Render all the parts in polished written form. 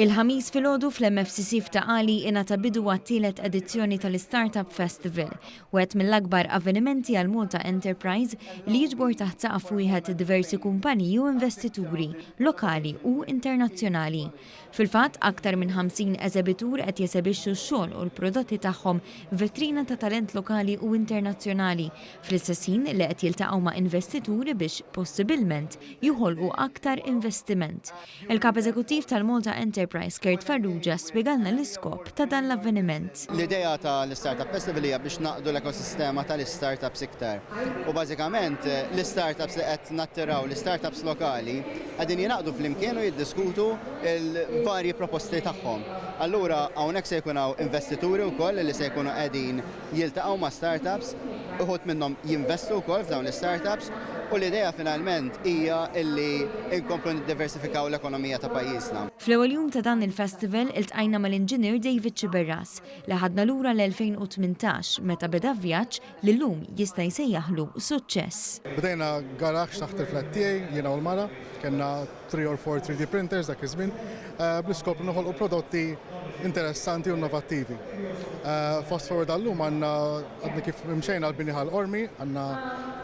Il-Ħamis filgħodu fl-Fl-Mfcc ta' Qali ingħata bidu għat-tielet edizzjoni tal-Istartup Festival, wieħed mill-akbar avvenimenti għall-Malta Enterprise li jiġbor taħt saqaf wieħed diversi kumpaniji u investituri lokali u internazzjonali. Fil-fatt, aktar minn 50 esebitur qed jesebixxu x-xogħol u l-prodotti tagħhom vitrina ta' talent lokali u internazzjonali, fl-istess ħin li qed jiltaqgħu ma' investituri biex possibilment joħolqu aktar investiment. Il-Kap Eżekuttiv tal-Malta Enterprise Kert Farrugia spjegalna l-iskop ta' dan l-avveniment. L-idea tal-Istartup Festival hija biex naqdu l-ekosistema tal-Istartups iktar. U bażikament l-Istartups li qed nattiraw l-Istartups lokali qegħdin jingħaqdu flimkien u jiddiskutu il-varji proposti tagħhom. Allura hawnhekk se jkun hawn investituri wkoll li se jkunu qegħdin jiltaqgħu ma' startups, uħud minnhom jinvestu wkoll f'dawn l-startups. U l-idea finalment hija illi inkomplu niddiversifikaw l-ekonomija ta' pajjiżna. Fl-ewwel jum ta' dan il-festival iltqajna mal-Inġinier David Ċiberras li ħadna lura l-2018 meta beda vjaġġ li llum jista' jsejjaħlu suċċess. Bdejna garax taħt il-flat tiegħi jiena u l-mara, kellna 3 or 4 3D printers dak iż-żmien bl-iskop noħolqu prodotti interessanti u innovattivi. Fast forward għallum għandna kif mxejna l-bini ħal-qormi, għandna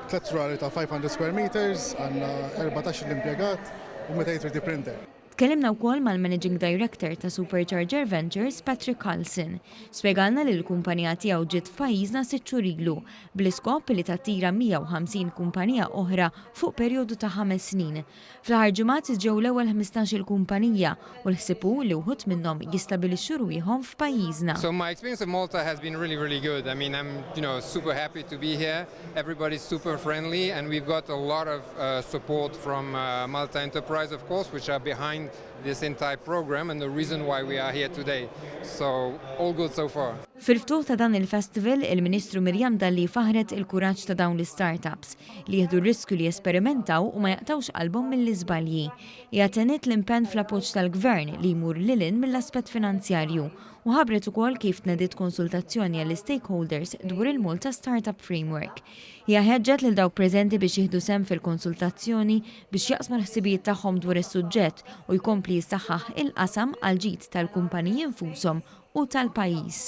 3 rari ta' 500 square meters, għandna 14 impjegat u 200 3D printer. Tkellimna wkoll mal-Managing Director ta' Supercharger Ventures, Patrick Carlson. Spjegalna li l-kumpanija tiegħu ġiet f'pajjiżna 6 xhur ilu bl-iskop li tattira 150 kumpanija oħra fuq perjodu ta' 5 snin. Fl-aħħar ġimgħat ġew l-ewwel 15-il kumpanija u l-ħsibu li wħud minnhom jistabilixxu rwieħhom f'pajjiżna. So my experience in Malta has been really good. I mean, I'm super happy to be here. Everybody's super friendly and we've got a lot of support from Malta Enterprise, of course, which are behind this entire program and the reason why we are here today. So all good so far. Fil-ftuħ ta' dan il-festival, il-Ministru Miriam Dalli faħret il-kuraġġ ta' dawn l-startups li jieħdu r-riskju li jesperimentaw u ma jaqtawx qalbhom mill-iżbalji. Hija tenit l-impenn fl-appoġġ tal-Gvern li jmur lilin mill-aspett finanzjarju u ħabbret ukoll kif tnediet konsultazzjoni għall-stakeholders dwar il-Malta Startup Framework. Hija ħeġġet lil dawk preżenti biex jieħdu sehem fil-konsultazzjoni biex jaqsmu l-ħsibijiet tagħhom dwar is-suġġett u jkompli jissaħħaħ il-qasam għal ġid tal-kumpaniji infushom u tal-pajjiż.